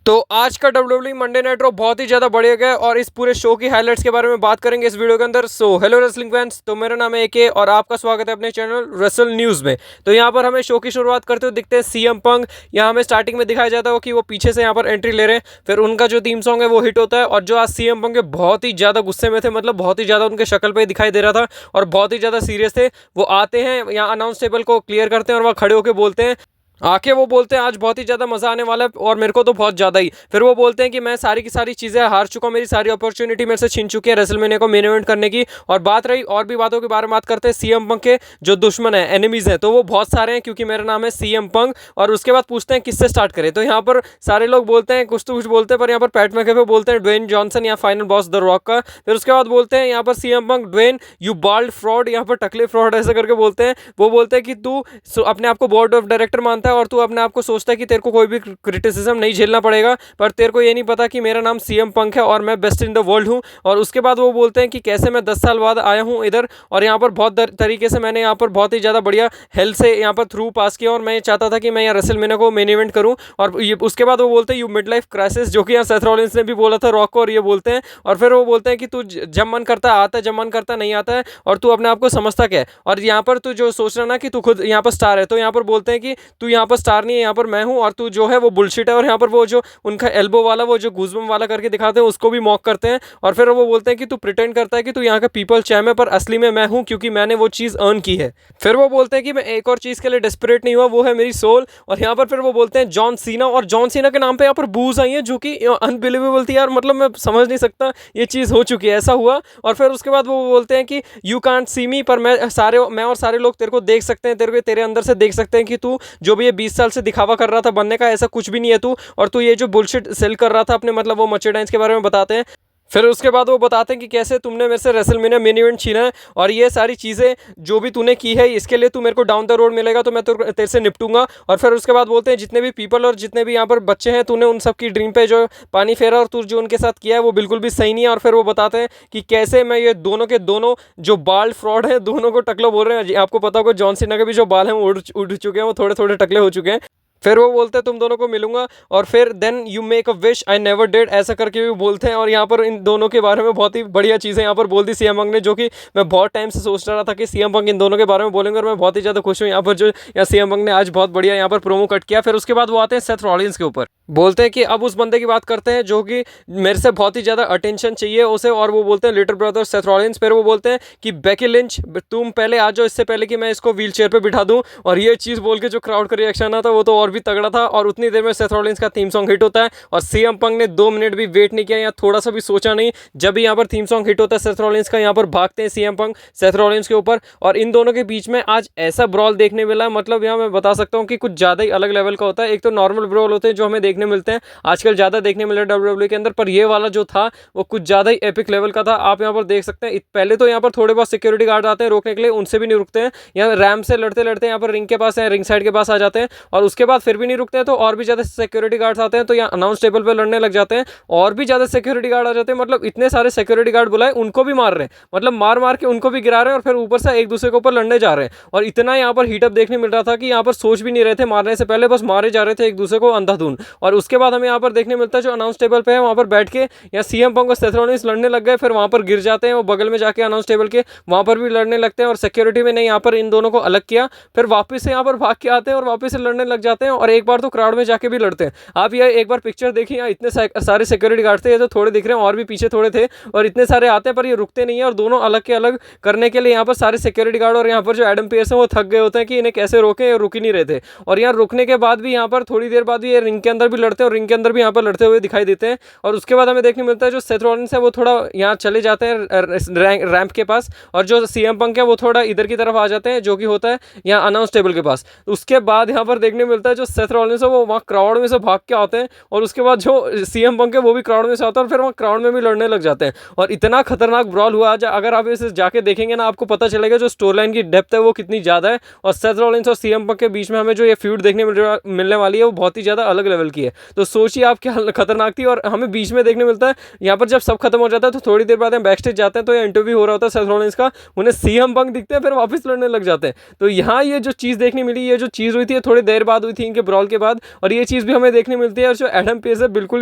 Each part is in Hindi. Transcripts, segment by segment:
तो आज का WWE मंडे नाइट रो बहुत ही ज़्यादा बढ़िया गया और इस पूरे शो की हाइलाइट्स के बारे में बात करेंगे इस वीडियो के अंदर। सो हेलो रेसलिंग फैंस, तो मेरा नाम है एके और आपका स्वागत है अपने चैनल रेसल न्यूज़ में। तो यहाँ पर हमें शो की शुरुआत करते हुए दिखते हैं सीएम पंक। यहाँ हमें स्टार्टिंग में दिखाया जाता है कि वो पीछे से यहाँ पर एंट्री ले रहे हैं, फिर उनका जो थीम सॉन्ग है वो हिट होता है। और जो आज सीएम पंक बहुत ही ज़्यादा गुस्से में थे, मतलब बहुत ही ज़्यादा उनके शक्ल पर दिखाई दे रहा था और बहुत ही ज़्यादा सीरियस थे। वो आते हैं यहाँ अनाउंस टेबल को क्लियर करते हैं और वह खड़े होकर बोलते हैं, आके वो बोलते हैं आज बहुत ही ज़्यादा मज़ा आने वाला है और मेरे को तो बहुत ज़्यादा ही। फिर वो बोलते हैं कि मैं सारी की सारी चीज़ें हार चुका हूँ, मेरी सारी अपॉर्चुनिटी मेरे से छीन चुकी है रेसलमेनिया को मेन इवेंट करने की। और बात रही और भी बातों के बारे में बात करते हैं सीएम पंक के जो दुश्मन है, एनिमीज़ हैं, तो वो बहुत सारे हैं क्योंकि मेरा नाम है सीएम पंक। और उसके बाद पूछते हैं किससे स्टार्ट करें, तो यहाँ पर सारे लोग बोलते हैं कुछ तो कुछ बोलते हैं, पर यहाँ पर पैट मैकेफे बोलते हैं ड्वेन जॉनसन या फाइनल बॉस द रॉक का। फिर उसके बाद बोलते हैं यहाँ पर CM Punk Dwayne you bald fraud, यहाँ पर टकले फ्रॉड ऐसा करके बोलते हैं। वो बोलते हैं कि तू अपने आप को बोर्ड ऑफ डायरेक्टर मानता है और तू अपने आप को सोचता है कि तेरे को कोई भी क्रिटिसिज्म नहीं झेलना पड़ेगा, पर तेरे को ये नहीं पता कि मेरा नाम सीएम पंक है और मैं बेस्ट इन द वर्ल्ड हूँ। और उसके बाद वो बोलते हैं कि कैसे मैं 10 साल बाद आया हूँ इधर और यहाँ पर बहुत तरीके से मैंने यहाँ पर बहुत ही ज़्यादा बढ़िया हेल्थ से यहाँ पर थ्रू पास किया और मैं चाहता था कि मैं यहाँ रेसलमेनिया को मेन इवेंट करूँ। और ये उसके बाद वो बोलते हैं यू मिड लाइफ क्राइसिस, जो कि यहाँ सेथ रॉलिंस ने भी बोला था रॉक को, और ये बोलते हैं। और फिर वो बोलते हैं कि तू जब मन करता है आता है, जब मन करता है नहीं आता है, और तू अपने आप को समझता क्या है। और यहाँ पर तू जो सोच रहा ना कि तू खुद यहाँ पर स्टार है, तो यहाँ पर बोलते हैं कि तू यहाँ पर स्टार नहीं है, यहाँ पर मैं हूँ और तू जो है वो बुलशिट है। और यहाँ पर वो जो उनका एल्बो वाला वो जो गूजबम वाला करके दिखाते हैं उसको भी मॉक करते हैं। और फिर वो बोलते हैं कि तू प्रिटेंड करता है कि तू यहाँ का पीपल चैम है, पर असली में मैं हूँ क्योंकि मैंने वो चीज़ अर्न की है। फिर वो बोलते हैं कि मैं एक और चीज़ के लिए डेस्परेट नहीं हुआ, वो है मेरी सोल। और यहाँ पर फिर वो बोलते हैं जॉन सीना, और जॉन सीना के नाम पे यहाँ पर बूज आई है जो कि अनबिलीवेबल थी यार, मतलब मैं समझ नहीं सकता ये चीज़ हो चुकी है, ऐसा हुआ। और फिर उसके बाद वो बोलते हैं कि यू कांट सी मी, पर मैं और सारे लोग तेरे को देख सकते हैं, तेरे अंदर से देख सकते हैं कि तू जो भी ये 20 साल से दिखावा कर रहा था बनने का, ऐसा कुछ भी नहीं है तू। और तू ये जो बुलशिट सेल कर रहा था अपने, मतलब वो मर्चेंडाइज के बारे में बताते हैं। फिर उसके बाद वो बताते हैं कि कैसे तुमने मेरे से रेसलमेनिया मेन इवेंट छीना है और ये सारी चीज़ें जो भी तूने की है इसके लिए तू मेरे को डाउन द रोड मिलेगा, तो मैं तेरे से निपटूंगा। और फिर उसके बाद बोलते हैं जितने भी पीपल और जितने भी यहाँ पर बच्चे हैं, तूने उन सब की ड्रीम पे जो पानी फेरा और तू जो उनके साथ किया है वो बिल्कुल भी सही नहीं है। और फिर वो बताते हैं कि कैसे मैं ये दोनों के दोनों जो बाल्ड फ्रॉड है दोनों को टकलो बोल रहे हैं। आपको पता होगा जॉन सीना के भी जो बाल हैं वो उड़ चुके हैं, वो थोड़े थोड़े टकले हो चुके हैं। फिर वो बोलते हैं तुम दोनों को मिलूंगा और फिर then you make a wish I never did, ऐसा करके भी बोलते हैं। और यहाँ पर इन दोनों के बारे में बहुत ही बढ़िया चीज़ें यहाँ पर बोल दी सीएम पंक ने, जो कि मैं बहुत टाइम से सोच रहा था कि सीएम पंक इन दोनों के बारे में बोलेंगे और मैं बहुत ही ज़्यादा खुश हूँ यहाँ पर जो सीएम पंक ने आज बहुत बढ़िया यहाँ पर प्रोमो कट किया। फिर उसके बाद वो आते हैं सेथ रॉलिंस के ऊपर, बोलते हैं कि अब उस बंदे की बात करते हैं जो कि मेरे से बहुत ही ज़्यादा अटेंशन चाहिए उसे, और वो बोलते हैं लिटिल ब्रदर सेथ रॉलिंस। फिर वो बोलते हैं कि बेकी लिंच तुम पहले आ जाओ, इससे पहले कि मैं इसको व्हील चेयर पर बिठा दूँ। और ये चीज़ बोल के जो क्राउड का रिएक्शन आता वो तो और भी तगड़ा था। और उतनी देर में सेथ रॉलिंस का थीम सॉन्ग हिट होता है और सीएम पंक ने 2 मिनट भी वेट नहीं किया या थोड़ा सा भी सोचा नहीं। जब भी यहाँ पर थीम सॉन्ग हिट होता है सेथ रॉलिंस का, यहाँ पर भागते हैं सीएम पंक सेथ रॉलिंस के ऊपर। और इन दोनों के बीच में आज ऐसा ब्रॉल देखने मिला, मतलब यहाँ मैं बता सकता हूँ कि कुछ ज़्यादा ही अलग लेवल का होता है। एक तो नॉर्मल ब्रॉल होते हैं जो हमें देखने मिलते हैं आजकल ज़्यादा देखने मिल रहा है डब्ल्यूडब्ल्यूई के अंदर, पर ये वाला जो था वो कुछ ज़्यादा ही एपिक लेवल का था। आप यहाँ पर देख सकते हैं पहले तो यहाँ पर थोड़े बहुत सिक्योरिटी गार्ड आते हैं रोकने के लिए, उनसे भी नहीं रुकते हैं। यहाँ रैम से लड़ते लड़ते यहाँ पर रिंग के पास है, रिंग साइड के पास आ जाते हैं और उसके बाद फिर भी नहीं रुकते हैं, तो और भी ज़्यादा सिक्योरिटी गार्ड्स आते हैं, तो यहाँ अनाउंस टेबल पे लड़ने लग जाते हैं और भी ज़्यादा सिक्योरिटी गार्ड आ जाते हैं। मतलब इतने सारे सिक्योरिटी गार्ड बुलाए, उनको भी मार रहे हैं, मतलब मार मार के उनको भी गिरा रहे हैं और फिर ऊपर से एक दूसरे के ऊपर लड़ने जा रहे हैं। और इतना यहाँ पर हीटअप देखने मिल रहा था कि यहाँ पर सोच भी नहीं रहे थे मारने से पहले, बस मारे जा रहे थे एक दूसरे को अंधाधुन। और उसके बाद हमें यहाँ पर देखने मिलता है जो अनाउंस टेबल पे है वहाँ पर बैठ के यहाँ सीएम पंक और सेथ रॉलिंस लड़ने लग गए, फिर वहाँ पर गिर जाते हैं वो बगल में जाके अनाउंस टेबल के, वहाँ पर भी लड़ने लगते हैं। और सिक्योरिटी में नहीं यहाँ पर इन दोनों को अलग किया, फिर वापस से यहाँ पर भाग के आते हैं और वापस से लड़ने लग जाते हैं और एक बार तो क्राउड में जाके भी लड़ते हैं। आप ये एक बार पिक्चर देखिए, यहाँ इतने सारे सिक्योरिटी गार्ड थे, ये तो थोड़े दिख रहे हैं और भी पीछे थोड़े थे और इतने सारे आते हैं पर ये रुकते नहीं है। और दोनों अलग के अलग करने के लिए यहाँ पर सारे सिक्योरिटी गार्ड और यहाँ पर जो एडम पेयर्स हैं वो थक गए होते हैं कि इन्हें कैसे रोकें, और रुक ही नहीं रहे थे। और यहाँ रुकने के बाद भी यहाँ पर थोड़ी देर बाद भी ये रिंग के अंदर भी लड़ते हैं और रिंग के अंदर भी यहाँ पर लड़ते हुए दिखाई देते हैं। और उसके बाद हमें देखने मिलता है जो सेथ रॉलिंस है वो थोड़ा यहाँ चले जाते हैं रैंप के पास, और जो सीएम पंक है वो थोड़ा इधर की तरफ आ जाते हैं जो कि होता है यहाँ अनाउंस टेबल के पास। उसके बाद यहाँ पर देखने मिलता है जो सेथ रॉलिंस है वो वहाँ क्राउड में से भाग के आते हैं और उसके बाद जो सीएम पंक है वो भी क्राउड में से आता है और फिर वहाँ क्राउड में भी लड़ने लग जाते हैं। और इतना खतरनाक ब्रॉल हुआ आज, अगर आप इसे जाके देखेंगे ना आपको पता चलेगा जो स्टोरी लाइन की डेप्थ है वो कितनी ज़्यादा है। और सेथ रॉलिंस और सीएम पंक के बीच में हमें जो ये फ्यूड देखने मिलने वाली है वो बहुत ही ज़्यादा अलग लेवल की है। तो सोचिए आप क्या खतरनाक थी। और हमें बीच में देखने मिलता है यहाँ पर जब सब खत्म हो जाता है तो थोड़ी देर बाद हम बैक स्टेज जाते हैं, तो ये इंटरव्यू हो रहा होता है सेथ रॉलिंस का, उन्हें सीएम पंक दिखते हैं फिर वापस लड़ने लग जाते हैं। तो यहाँ ये जो चीज़ देखने मिली, ये जो चीज़ हुई थी थोड़ी देर बाद हुई थी थी इनके ब्रॉल के बाद, और ये चीज़ भी हमें देखने मिलती है। और जो एडम पेस है बिल्कुल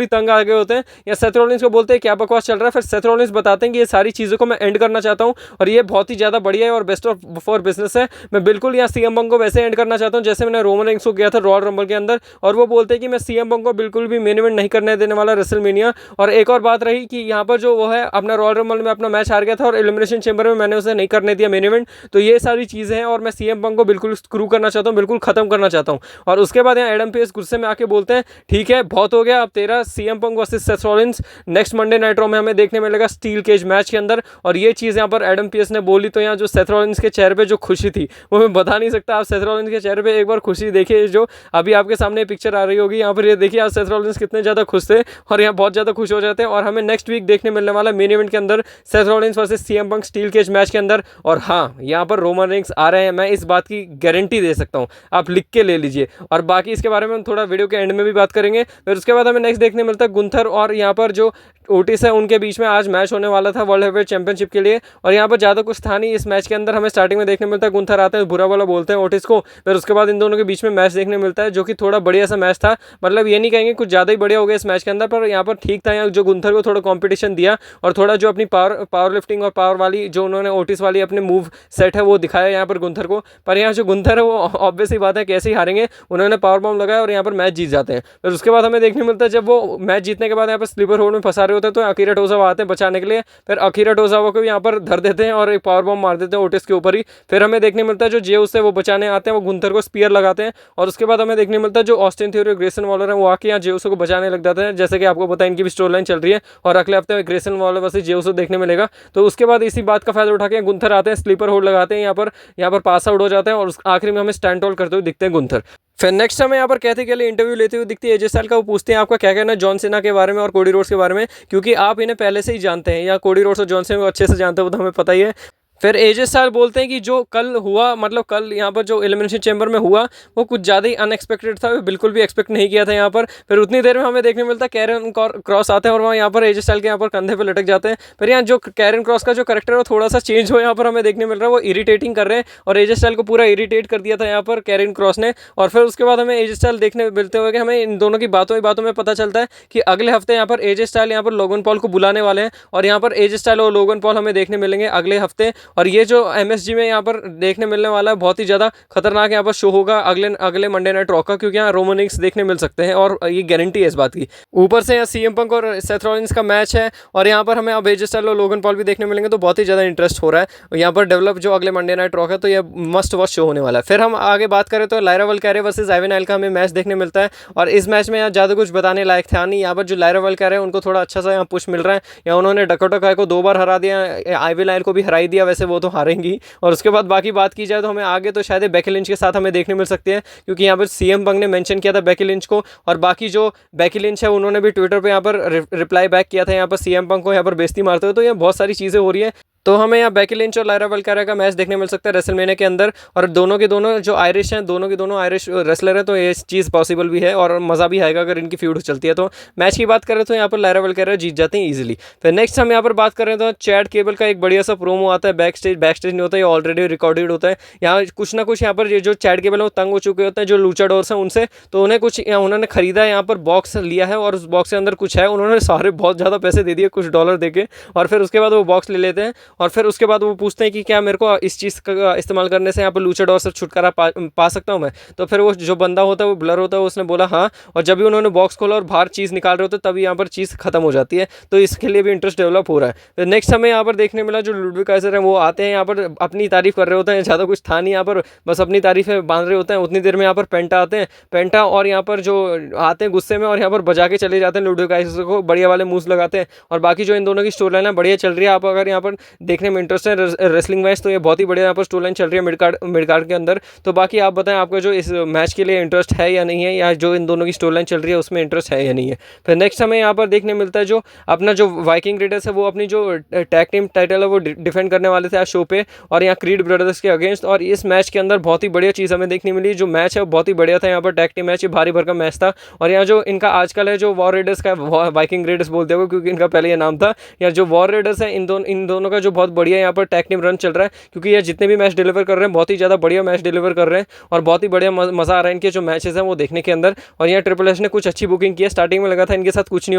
ही तंग आ गए होते हैं, या सेथ रॉलिंस को बोलते हैं क्या बकवास चल रहा है, फिर सेथ रॉलिंस बताते हैं कि ये सारी चीज़ों को मैं एंड करना चाहता हूँ और ये बहुत ही ज़्यादा बढ़िया है और बेस्ट ऑफ फॉर बिजनेस है। मैं बिल्कुल यहाँ सीएम पंक को वैसे एंड करना चाहता हूँ जैसे मैंने रोमन रेंस को किया था रॉयल रंबल के अंदर, और वो बोलते हैं कि मैं सीएम पंक को बिल्कुल भी मेन इवेंट नहीं करने देने वाला रेसलमेनिया। और एक और बात रही कि यहाँ पर जो वो है अपना रॉयल रंबल में अपना मैच हार गया था और एलिमिनेशन चेंबर में मैंने उसे नहीं करने दिया मेन इवेंट, तो ये सारी चीज़ें हैं और मैं सीएम पंक को बिल्कुल स्क्रू करना चाहता हूँ, बिल्कुल खत्म करना चाहता हूँ। और उसके बाद यहाँ एडम पेस गुस्से में आके बोलते हैं ठीक है बहुत हो गया, अब तेरा CM Punk versus Seth Rollins next Monday night raw में हमें देखने मिलेगा स्टील केज मैच के अंदर। और ये चीज़ यहाँ पर एडम पेस ने बोली तो यहाँ जो सेथ रॉलिंस के चेहरे पे जो खुशी थी वो मैं बता नहीं सकता। आप सेथ रॉलिंस के चेहरे पे एक बार खुशी देखिए, जो अभी आपके सामने पिक्चर आ रही होगी यहाँ पर, ये देखिए आज सेथ रॉलिंस कितने ज़्यादा खुश थे और यहाँ बहुत ज़्यादा खुश हो जाते हैं। और हमें नेक्स्ट वीक देखने मिलने वाला मेन इवेंट के अंदर Seth Rollins versus CM Punk steel cage match के अंदर। और हाँ यहाँ पर रोमन रेंस आ रहे हैं, मैं इस बात की गारंटी दे सकता हूँ, आप लिख के ले लीजिए। और बाकी इसके बारे में हम थोड़ा वीडियो के एंड में भी बात करेंगे। फिर उसके बाद हमें नेक्स्ट देखने मिलता है गुंथर और यहाँ पर जो ओटिस है उनके बीच में आज मैच होने वाला था वर्ल्ड हेवीवेट चैंपियनशिप के लिए। और यहाँ पर ज़्यादा कुछ था नहीं इस मैच के अंदर, हमें स्टार्टिंग में देखने मिलता है गुंथर आते हैं बुरा वाला बोलते हैं ओटिस को, फिर उसके बाद इन दोनों के बीच में मैच देखने मिलता है जो कि थोड़ा बढ़िया सा मैच था। मतलब ये नहीं कहेंगे कुछ ज़्यादा ही बढ़िया हो गया इस मैच के अंदर, पर यहाँ पर ठीक था। यहाँ जो गुंथर को थोड़ा कॉम्पिटिशन दिया और थोड़ा जो अपनी पावर लिफ्टिंग और पावर वाली जो उन्होंने ओटिस वाली अपने मूव सेट है वो दिखाया यहाँ पर गुंथर को। पर यहाँ जो गुंथर है वो ऑब्वियस ही बात है कैसे ही हारेंगे, उन्होंने पावर बॉम्ब लगाया और यहाँ पर मैच जीत जाते हैं। फिर उसके बाद हमें देखने मिलता है जब वो मैच जीतने के बाद यहाँ पर स्लीपर होल्ड में फंसा रहे होते हैं तो अकीरा टोजावा आते हैं बचाने के लिए, फिर अकीरा टोजावा को भी यहाँ पर धर देते हैं और एक पावर बॉम्ब मार देते हैं ओटिस के ऊपर ही। फिर हमें देखने मिलता है जो जेउस से वो बचाने आते हैं वो गुंथर को स्पीयर लगाते हैं। और उसके बाद हमें देखने मिलता है जो ऑस्टिन थ्योरी और ग्रेसन वॉलर है वो आके यहाँ जेउस को बचाने लग जाते हैं, जैसे कि आपको पता है इनकी भी स्टोरी लाइन चल रही है और अगले हफ्ते में ग्रेसन वॉलर वर्सेस जेउस देखने मिलेगा। तो उसके बाद इसी बात का फायदा उठा के गुंथर आते हैं, स्लीपर होल्ड लगाते हैं यहाँ पर पास आउट हो जाते हैं और आखिरी में हमें स्टैंड होल्ड करते हुए दिखते हैं गुंथर। फिर नेक्स्ट हमें यहाँ पर कहते के लिए इंटरव्यू लेते हुए दिखती है एजे स्टाइल्स का, वो पूछते हैं आपका क्या कहना है जॉन सीना के बारे में और कोडी रोड्स के बारे में, क्योंकि आप इन्हें पहले से ही जानते हैं या कोडी रोड्स और जॉन सीना को अच्छे से जानते हो तो हमें पता ही है। फिर एजे स्टाइल्स बोलते हैं कि जो कल हुआ मतलब कल यहाँ पर जो एलिमिनेशन चैम्बर में हुआ वो कुछ ज़्यादा ही अनएक्सपेक्टेड था, बिल्कुल भी एक्सपेक्ट नहीं किया था यहाँ पर। फिर उतनी देर में हमें देखने मिलता है कैरन क्रॉस आते हैं और वहाँ यहाँ पर एजे स्टाइल्स के यहाँ पर कंधे पे लटक जाते हैं। फिर यहाँ जो कैरन क्रॉस का जो करेक्टर है वो थोड़ा सा चेंज हो यहाँ पर हमें देखने मिल रहा है, वो इरीटेटिंग कर रहे हैं और एजे स्टाइल्स को पूरा इरीटेट कर दिया था यहाँ पर कैरन क्रॉस ने। और फिर उसके बाद हमें एजे स्टाइल्स देखने मिलते हुए कि हमें इन दोनों की बातों में पता चलता है कि अगले हफ्ते यहाँ पर एजे स्टाइल्स यहाँ पर लोगन पॉल को बुलाने वाले हैं और यहाँ पर एजे स्टाइल्स और लोगन पॉल हमें देखने मिलेंगे अगले हफ्ते। और ये जो एमएसजी में यहाँ पर देखने मिलने वाला है बहुत ही ज़्यादा खतरनाक यहाँ पर शो होगा अगले मंडे नाइट रॉ का, क्योंकि यहाँ रोमन रेंस देखने मिल सकते हैं और ये गारंटी है इस बात की। ऊपर से यहाँ सीएम पंक और सेथ रॉलिंस का मैच है और यहाँ पर हमें अब एजे स्टाइल्स और लोगन पॉल भी देखने मिलेंगे, तो बहुत ही ज़्यादा इंटरेस्ट हो रहा है यहाँ पर डेवलप जो अगले मंडे नाइट रॉ का, तो ये मस्ट वॉच शो होने वाला है। फिर हम आगे बात करें तो लायरा वल्कैरे वर्सेस आइवन आइल का हमें मैच देखने मिलता है और इस मैच में यहाँ ज़्यादा कुछ बताने लायक था नहीं। यहाँ पर जो लायरा वल्कैरे है उनको थोड़ा अच्छा सा यहाँ पुश मिल रहा है, या उन्होंने डकोटा काय को 2 बार हरा दिया, आइवन आइल को भी हरा दिया, वैसे वो तो हारेंगी। और उसके बाद बाकी बात की जाए तो हमें आगे तो शायद बेकी लिंच के साथ हमें देखने मिल सकती है, क्योंकि यहाँ पर सीएम पंक ने मेंशन किया था बेकी लिंच को और बाकी जो बेकी लिंच है उन्होंने भी ट्विटर पे यहाँ पर रिप्लाई बैक किया था यहाँ पर सीएम पंक को यहाँ पर बेइज्जती मारते हुए। तो ये बहुत सारी चीज़ें हो रही है, तो हमें यहाँ बेकी लिंच और लायरा वल्कैरे का मैच देखने मिल सकता है रेसलमेनिया के अंदर। और दोनों के दोनों जो आयरिश हैं, दोनों के दोनों आयरिश रेसलर हैं, तो ये चीज़ पॉसिबल भी है और मज़ा भी आएगा अगर इनकी फ्यूड चलती है। तो मैच की बात करें तो यहाँ पर लायरा वल्कैरे जीत जाते हैं ईजिली। फिर नेक्स्ट हम यहाँ पर बात करें तो चैट केबल का एक बढ़िया सा प्रोमो आता है, बैक स्टेज नहीं होता है, ये ऑलरेडी रिकॉर्डेड होता है। यहाँ कुछ ना कुछ यहाँ पर ये जो चैट केबल है वो तंग हो चुके होते हैं जो लूचाडोर्स हैं उनसे, तो उन्हें कुछ उन्होंने खरीदा है, यहाँ पर बॉक्स लिया है और उस बॉक्स के अंदर कुछ है, उन्होंने सारे बहुत ज़्यादा पैसे दे दिए कुछ डॉलर देके, और फिर उसके बाद वो बॉक्स ले लेते हैं और फिर उसके बाद पूछते हैं कि क्या मेरे को इस चीज़ का इस्तेमाल करने से यहाँ पर लूचाडोर से छुटकारा पा सकता हूँ मैं। तो फिर वो जो बंदा होता है वो ब्लर होता है, उसने बोला हाँ, और जब भी उन्होंने बॉक्स खोला और बाहर चीज़ निकाल रहे होते तभी यहाँ पर चीज़ खत्म हो जाती है, तो इसके लिए भी इंटरेस्ट डेवलप हो रहा है। तो नेक्स्ट हमें यहाँ पर देखने मिला जो लुडविग काइजर है वो आते हैं, यहाँ पर अपनी तारीफ कर रहे होते हैं, ज़्यादा कुछ था नहीं यहाँ पर, बस अपनी तारीफें बांध रहे होते हैं। उतनी देर में यहाँ पर पेंटा आते हैं, पेंटा और यहाँ पर जो आते हैं गुस्से में और यहाँ पर बजा के चले जाते हैं लुडविग काइजर को, बढ़िया वाले मूव्स लगाते हैं। और बाकी जो इन दोनों की स्टोरी लाइन है बढ़िया चल रही है, आप अगर यहाँ पर देखने में इंटरेस्ट है रेसलिंग मैच तो ये बहुत ही बढ़िया यहाँ पर स्टोरी लाइन चल रही है मिड कार्ड के अंदर। तो बाकी आप बताएं आपको जो इस मैच के लिए इंटरेस्ट है या नहीं है, या जो इन दोनों की स्टोरी लाइन चल रही है उसमें इंटरेस्ट है या नहीं है। फिर नेक्स्ट हमें यहाँ पर देखने मिलता है जो अपना जो वाइकिंग रेडर्स है वो अपनी जो टैग टीम टाइटल है वो डिफेंड करने वाले थे आज शो पे और यहाँ क्रीड ब्रदर्स के अगेंस्ट। और इस मैच के अंदर बहुत ही बढ़िया चीज़ हमें देखने मिली, जो मैच है वो बहुत ही बढ़िया था, यहाँ पर टैग टीम मैच भारी भरकम मैच था। और यहाँ जो इनका आजकल है जो वॉर रेडर्स का वाइकिंग रेडर्स बोलते हुए क्योंकि इनका पहले ये नाम था, या जो वॉर रेडर्स है इन दोनों का जो बहुत बढ़िया यहाँ पर टैग टीम रन चल रहा है, क्योंकि ये जितने भी मैच डिलीवर कर रहे हैं बहुत ही ज़्यादा बढ़िया मैच डिलीवर कर रहे हैं और बहुत ही बढ़िया मज़ा आ रहा है इनके जो मैचेस हैं वो देखने के अंदर। और यहाँ ट्रिपल एच ने कुछ अच्छी बुकिंग की है, स्टार्टिंग में लगा था इनके साथ कुछ नहीं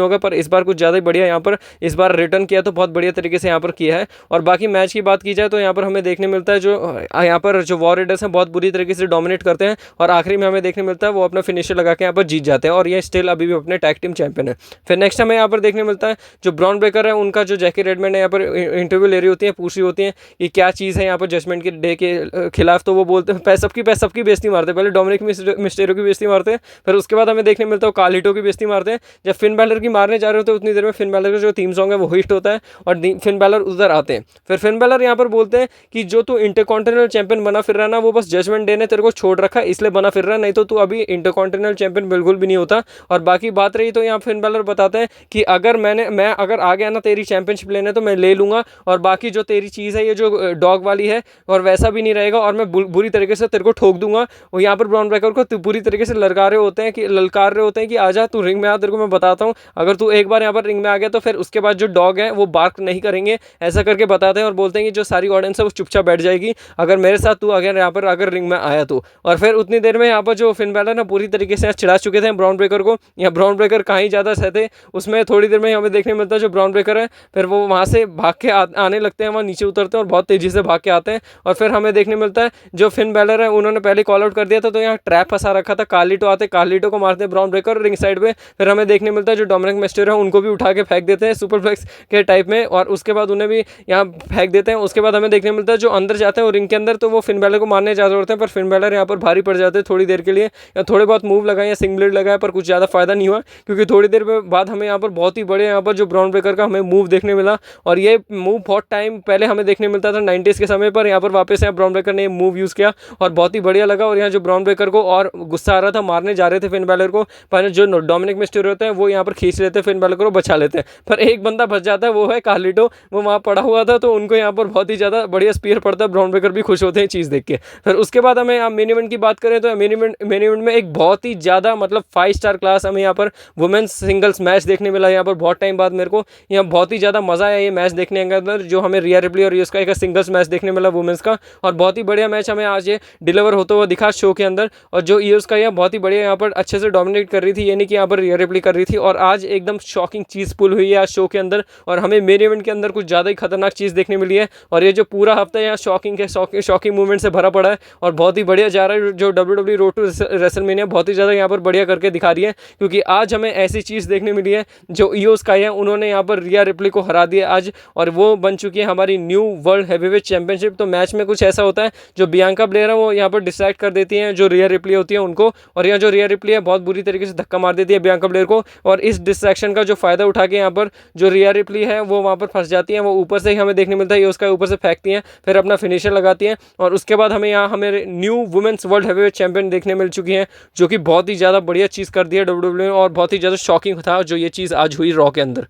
होगा, पर इस बार कुछ ज़्यादा ही बढ़िया यहाँ पर इस बार रिटर्न किया तो बहुत बढ़िया तरीके से यहाँ पर किया है। और बाकी मैच की बात की जाए तो यहाँ पर हमें देखने मिलता है जो यहाँ पर जो वॉर रेडर्स हैं बहुत बुरी तरीके से डोमिनेट करते हैं और आखिरी में हमें देखने मिलता है वो अपना फिनिशर लगा के यहाँ पर जीत जाते हैं और ये स्टिल अभी भी अपने टैग टीम चैंपियन है। फिर नेक्स्ट हमें यहाँ पर देखने मिलता है जो ब्रॉन ब्रेकर है उनका जो जैकी रेडमैन है यहाँ पर इंटरव्यू ले रही होती है, पूछ रही होती है कि क्या चीज़ है यहाँ पर जजमेंट के डे के खिलाफ, तो वो बोलते हैं सबकी बेइज्जती मारते हैं। पहले डोमिनिक मिस्टेरो की बेइज्जती मारते हैं, फिर उसके बाद हमें देखने मिलता है कार्लिटो की बेइज्जती मारते हैं। जब फिन बैलर की मारने जा रहे होते हैं उतनी देर में फिन बैलर का जो थीम सॉन्ग है वो हिट होता है और फिन बैलर उधर आते हैं। फिर फिन बैलर यहाँ पर बोलते हैं कि जो तू इंटरकॉन्टिनेंटल चैंपियन बना फिर रहा ना वो बस जजमेंट डे ने तेरे को छोड़ रखा इसलिए बना फिर रहा, नहीं तो तू अभी इंटरकॉन्टिनेंटल चैंपियन बिल्कुल भी नहीं होता। और बाकी बात रही तो यहाँ फिन बैलर बताते हैं कि अगर मैं अगर आ गया ना तेरी चैंपियनशिप लेने तो मैं ले लूँगा, और बाकी जो तेरी चीज़ है ये जो डॉग वाली है और वैसा भी नहीं रहेगा और मैं बुरी तरीके से तेरे को ठोक दूंगा। और यहाँ पर ब्रॉन ब्रेकर को पूरी तरीके से ललकार रहे होते हैं कि आजा तू रिंग में आ, तेरे को मैं बताता हूँ, अगर तू एक बार यहाँ पर रिंग में आ गया तो फिर उसके बाद जो डॉग है वो बार्क नहीं करेंगे, ऐसा करके बताते हैं और बोलते हैं कि जो सारी ऑडियंस है वो चुपचाप बैठ जाएगी अगर मेरे साथ तू अगर यहाँ पर अगर रिंग में आया तो। और फिर उतनी देर में यहाँ पर जो फिन बैलर ना पूरी तरीके से चिढ़ा चुके थे ब्रॉन ब्रेकर को, या ब्रॉन ब्रेकर कहाँ ही ज़्यादा सहते, उसमें थोड़ी देर में हमें देखने मिलता है जो ब्रॉन ब्रेकर है फिर वो वहाँ से भाग के आने लगते हैं, वहाँ नीचे उतरते हैं और बहुत तेज़ी से भाग के आते हैं। और फिर हमें देखने मिलता है जो फिन बैलर है उन्होंने पहले कॉल आउट कर दिया था तो यहाँ ट्रैप फंसा रखा था, कार्लिटो आते कार्लिटो को मारते हैं ब्रॉन ब्रेकर रिंग साइड पे। फिर हमें देखने मिलता है जो डोमिनिक मिस्टेरो है उनको भी उठा के फेंक देते हैं सुपरफ्लेक्स के टाइप में और उसके बाद उन्हें भी यहाँ फेंक देते हैं। उसके बाद हमें देखने मिलता है जो अंदर जाते हैं रिंग के अंदर तो वो फिन बैलर को मारने जा रहे होते हैं, पर फिन बैलर यहाँ पर भारी पड़ जाते हैं थोड़ी देर के लिए, या थोड़े बहुत मूव लगाए या सिंग ब्लेड लगाए पर कुछ ज़्यादा फायदा नहीं हुआ, क्योंकि थोड़ी देर बाद हमें यहाँ पर बहुत ही बड़े यहाँ पर जो ब्रॉन ब्रेकर का हमें मूव देखने मिला। और ये मूव बहुत टाइम पहले हमें देखने मिलता था 90s के समय पर, यहाँ पर वापस यहाँ ब्रॉन ब्रेकर ने मूव यूज़ किया और बहुत ही बढ़िया लगा। और यहाँ जो ब्रॉन ब्रेकर को और गुस्सा आ रहा था, मारने जा रहे थे फिन बैलर को, पर जो डोमिनिक मिस्टेरियो होते हैं वो यहाँ पर खींच लेते हैं फिन बैलर को बचा लेते हैं, पर एक बंदा बच जाता है वो है कार्लिटो, वो वहाँ पड़ा हुआ था तो उनको यहाँ पर बहुत ही ज़्यादा बढ़िया स्पीयर पड़ता है, ब्रॉन ब्रेकर भी खुश होते हैं चीज़ देख के। फिर उसके बाद हमें मेन इवेंट की बात करें तो मेन इवेंट में एक बहुत ही ज़्यादा मतलब 5 स्टार क्लास हमें यहाँ पर वुमेन्स सिंगल्स मैच देखने मिला। यहाँ पर बहुत टाइम बाद मेरे को यहाँ बहुत ही ज़्यादा मज़ा आया ये मैच देखने के अंदर, जो हमें रिया रिप्ली और यूस्का का सिंगल्स मैच देखने मिला वुमेन्स का, और बहुत ही बढ़िया मैच हमें आज ये डिलीवर होता हुआ दिखा शो के अंदर। और जो यूस्का यहाँ बहुत ही बढ़िया यहाँ पर अच्छे से डोमिनेट कर रही थी, ये नहीं कि यहाँ पर रिया रिप्ली कर रही थी। और आज एकदम शॉकिंग चीज़ पुल हुई है आज शो के अंदर और हमें मेन इवेंट के अंदर कुछ ज़्यादा ही खतरनाक चीज़ देखने मिली है। और ये जो पूरा हफ्ता यहाँ शॉकिंग मूवमेंट से भरा पड़ा है और बहुत ही बढ़िया जा रहा है। जो WWE रोड टू रेसलमेनिया बहुत ही ज़्यादा यहाँ पर बढ़िया करके दिखा रही है, क्योंकि आज हमें ऐसी चीज़ देखने मिली है जो ईओ स्काई है उन्होंने यहाँ पर रिया रिप्ली को हरा दिया आज, और वो बन चुकी है हमारी न्यू वर्ल्ड हैवीवेट चैंपियनशिप। तो मैच में कुछ ऐसा होता है जो बियांका ब्लेयर है वो यहाँ पर डिस्ट्रैक्ट कर देती हैं जो रिया रिप्ली होती है उनको, और यहाँ जो रिया रिप्ली है बहुत बुरी तरीके से धक्का मार देती है बियांका ब्लेयर को, और इस डिस्ट्रैक्शन का जो फायदा उठा के यहाँ पर जो रिया रिप्ली है वो वहाँ पर फंस जाती है। वो ऊपर से ही हमें देखने मिलता है ये उसका ऊपर से फेंकती हैं, फिर अपना फिनिशर लगाती हैं, और उसके बाद हमें यहाँ हमें new women's world heavyweight champion देखने मिल चुकी है, जो कि बहुत ही ज़्यादा बढ़िया चीज़ कर दी है WWE और बहुत ही ज़्यादा शॉकिंग था जो ये चीज़ आज हुई रॉ के अंदर।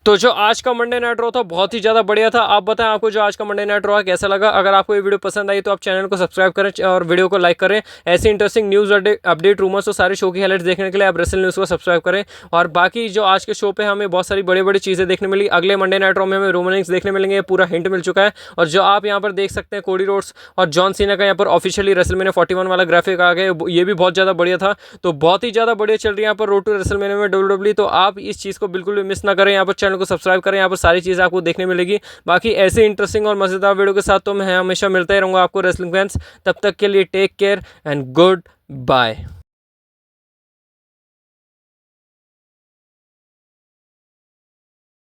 तो जो आज का मंडे नाइट रॉ था बहुत ही ज़्यादा बढ़िया था। आप बताएं आपको जो आज का मंडे नाइट रॉ कैसा लगा। अगर आपको ये वीडियो पसंद आई तो आप चैनल को सब्सक्राइब करें और वीडियो को लाइक करें। ऐसे इंटरेस्टिंग न्यूज़ अपडेट रूमर्स और सारे शो की हाइलाइट्स देखने के लिए आप रेसल न्यूज़ को सब्सक्राइब करें। और बाकी जो आज के शो पे हमें बहुत सारी बड़ी बड़ी चीज़ें देखने मिली। अगले मंडे नाइट रॉ में हमें रोमन रिंग्स देखने मिलेंगे, पूरा हिंट मिल चुका है। और जो आप यहाँ पर देख सकते हैं कोडी रोड्स और जॉन सीना का यहाँ पर ऑफिशियली रेसलमेनिया 41 वाला ग्राफिक आ गया, ये भी बहुत ज़्यादा बढ़िया था। तो बहुत ही ज़्यादा बढ़िया चल रही है यहाँ पर रोड टू रेसलमेनिया में WWE। तो आप इस चीज़ को बिल्कुल भी मिस ना करें, यहाँ पर चैनल को सब्सक्राइब करें, यहाँ पर सारी चीज़ें आपको देखने मिलेगी। बाकी ऐसे इंटरेस्टिंग और मज़ेदार वीडियो के साथ तो मैं हमेशा मिलता ही रहूँगा आपको रेसलिंग फैंस। तब तक के लिए take care and good bye.